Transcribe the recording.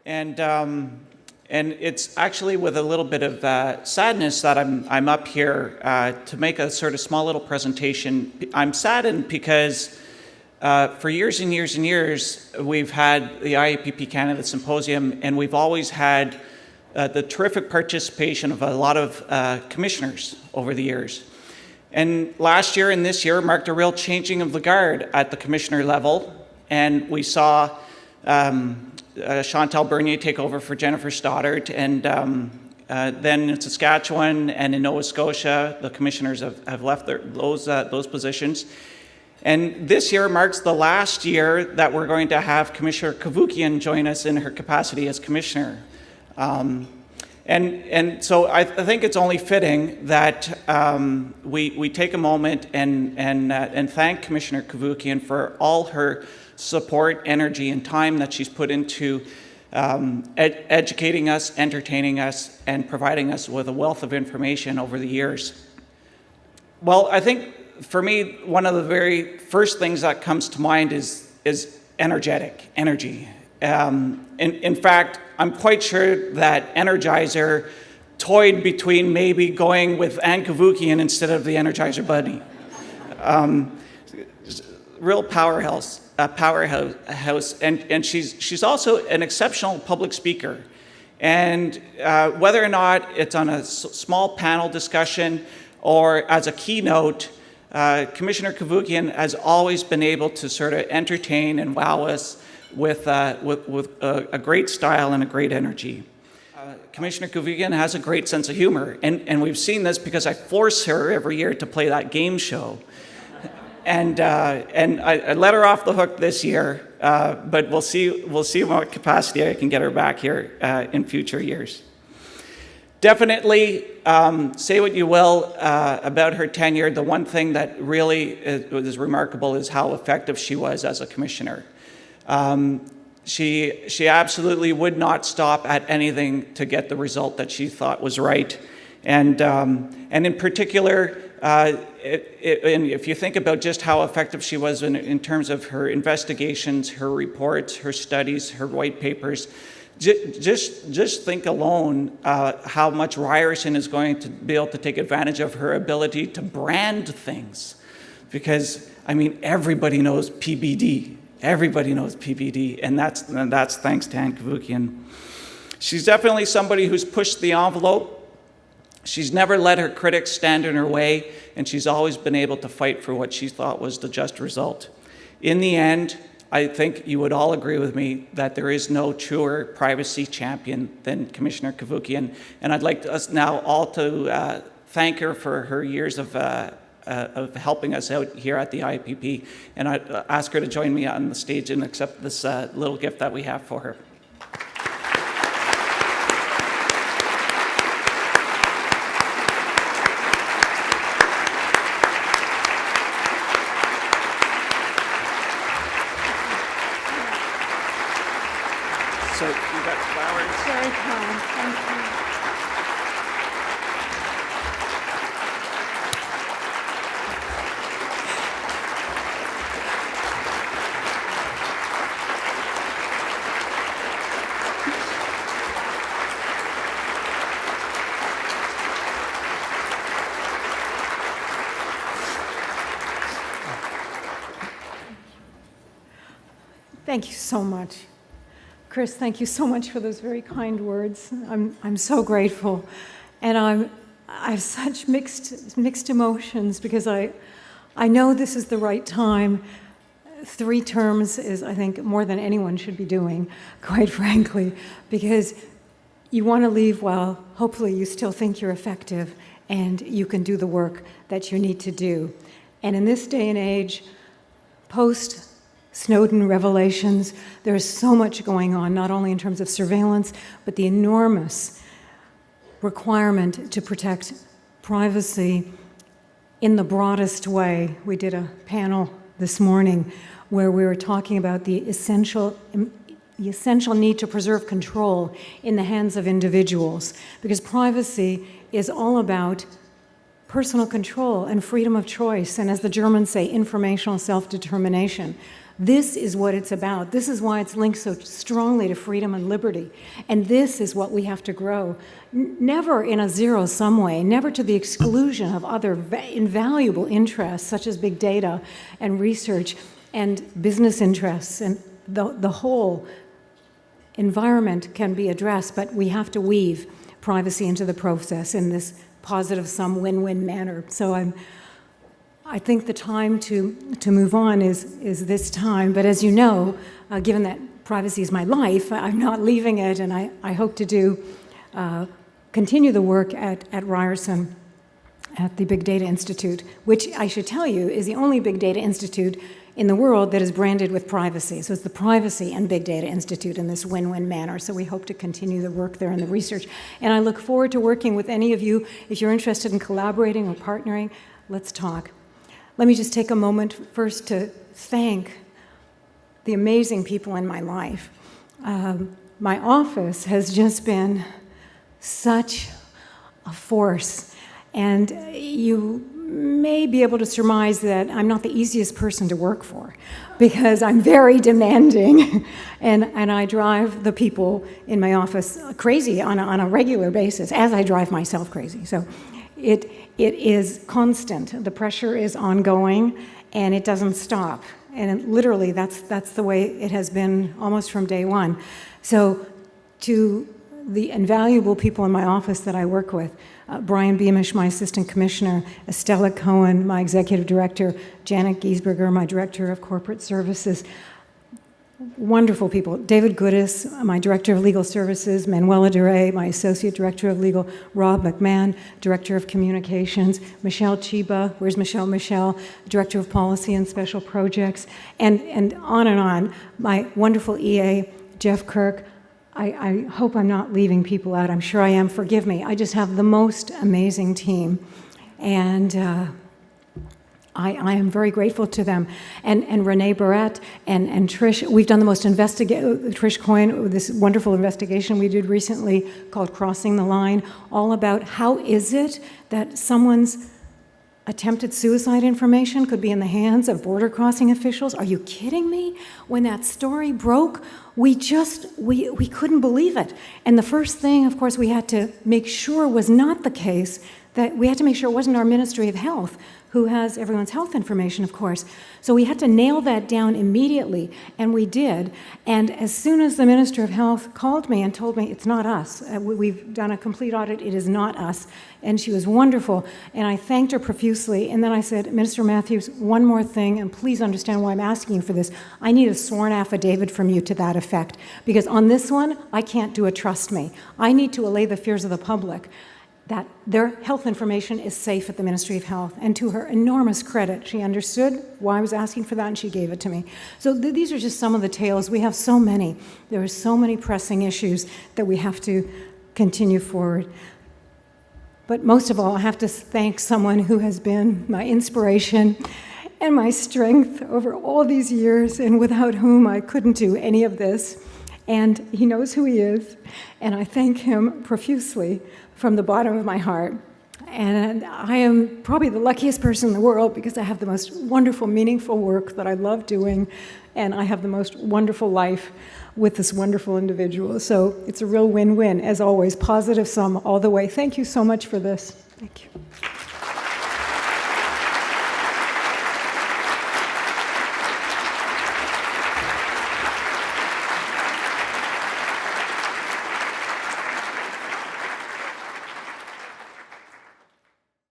And it's actually with a little bit of sadness that I'm up here to make a sort of small little presentation. I'm saddened because for years and years and years, we've had the IAPP Canada Symposium, and we've always had the terrific participation of a lot of commissioners over the years. And last year and this year marked a real changing of the guard at the commissioner level, and we saw Chantal Bernier take over for Jennifer Stoddart, and then in Saskatchewan and in Nova Scotia, the commissioners have left those positions. And this year marks the last year that we're going to have Commissioner Cavoukian join us in her capacity as commissioner. And so I think it's only fitting that we take a moment and thank Commissioner Cavoukian for all her support, energy, and time that she's put into educating us, entertaining us, and providing us with a wealth of information over the years. Well, I think for me, one of the very first things that comes to mind is energy. In fact, I'm quite sure that Energizer toyed between maybe going with Anne Cavoukian instead of the Energizer Bunny. Real powerhouse, and she's also an exceptional public speaker. And whether or not it's on a small panel discussion or as a keynote, Commissioner Cavoukian has always been able to sort of entertain and wow us with a great style and a great energy. Commissioner Cavoukian has a great sense of humor, and we've seen this because I force her every year to play that game show. And I let her off the hook this year, but we'll see what capacity I can get her back here in future years. Definitely, say what you will about her tenure, the one thing that really is remarkable is how effective she was as a commissioner. She absolutely would not stop at anything to get the result that she thought was right. And in particular, and if you think about just how effective she was in terms of her investigations, her reports, her studies, her white papers, just think alone how much Ryerson is going to be able to take advantage of her ability to brand things. Because, I mean, everybody knows PBD. Everybody knows PBD, and that's thanks to Anne Cavoukian. She's definitely somebody who's pushed the envelope. She's never let her critics stand in her way, and she's always been able to fight for what she thought was the just result. In the end, I think you would all agree with me that there is no truer privacy champion than Commissioner Cavoukian, and I'd like us now all to thank her for her years of helping us out here at the IAPP, and I'd ask her to join me on the stage and accept this little gift that we have for her. So you got flowers. Very kind. Thank you. Thank you so much. Kris, thank you so much for those very kind words. I'm so grateful. And I have such mixed emotions because I know this is the right time. 3 terms is, I think, more than anyone should be doing, quite frankly, because you want to leave while hopefully you still think you're effective and you can do the work that you need to do. And in this day and age, post-Snowden revelations, there is so much going on, not only in terms of surveillance, but the enormous requirement to protect privacy in the broadest way. We did a panel this morning where we were talking about the essential need to preserve control in the hands of individuals, because privacy is all about personal control and freedom of choice, and as the Germans say, informational self-determination. This is what it's about. This is why it's linked so strongly to freedom and liberty. And this is what we have to grow. Never in a zero-sum way, never to the exclusion of other invaluable interests, such as big data and research and business interests, and the whole environment can be addressed, but we have to weave privacy into the process in this positive-sum win-win manner. So I think the time to move on is this time, but as you know, given that privacy is my life, I'm not leaving it, and I hope to continue the work at Ryerson at the Big Data Institute, which I should tell you is the only Big Data Institute in the world that is branded with privacy. So it's the Privacy and Big Data Institute in this win-win manner. So we hope to continue the work there and the research. And I look forward to working with any of you. If you're interested in collaborating or partnering, let's talk. Let me just take a moment first to thank the amazing people in my life. My office has just been such a force. And you may be able to surmise that I'm not the easiest person to work for because I'm very demanding and I drive the people in my office crazy on a regular basis, as I drive myself crazy. So it is constant. The pressure is ongoing and it doesn't stop. And literally that's the way it has been almost from day one. So to the invaluable people in my office that I work with, Brian Beamish, my assistant commissioner, Estella Cohen, my executive director, Janet Giesberger, my director of corporate services, wonderful people. David Goodis, my director of legal services, Manuela Duray, my associate director of legal, Rob McMahon, director of communications, Michelle Chiba, where's Michelle? Michelle, director of policy and special projects, and on, my wonderful EA, Jeff Kirk. I hope I'm not leaving people out. I'm sure I am. Forgive me. I just have the most amazing team. And I am very grateful to them. And Renee Barrett and Trish, we've done the most Trish Coyne, this wonderful investigation we did recently called Crossing the Line, all about how is it that someone's attempted suicide information could be in the hands of border crossing officials. Are you kidding me? When that story broke, we couldn't believe it. And the first thing, of course, we had to make sure was not the case, that we had to make sure it wasn't our Ministry of Health, who has everyone's health information, of course. So we had to nail that down immediately, and we did. And as soon as the Minister of Health called me and told me, it's not us, we've done a complete audit, it is not us, and she was wonderful, and I thanked her profusely, and then I said, Minister Matthews, one more thing, and please understand why I'm asking you for this. I need a sworn affidavit from you to that effect, because on this one, I can't do it, trust me. I need to allay the fears of the public that their health information is safe at the Ministry of Health. And to her enormous credit, she understood why I was asking for that, and she gave it to me. So these are just some of the tales. We have so many. There are so many pressing issues that we have to continue forward. But most of all, I have to thank someone who has been my inspiration and my strength over all these years, and without whom I couldn't do any of this. And he knows who he is, and I thank him profusely from the bottom of my heart. And I am probably the luckiest person in the world because I have the most wonderful, meaningful work that I love doing, and I have the most wonderful life with this wonderful individual. So it's a real win-win, as always, positive sum all the way. Thank you so much for this. Thank you.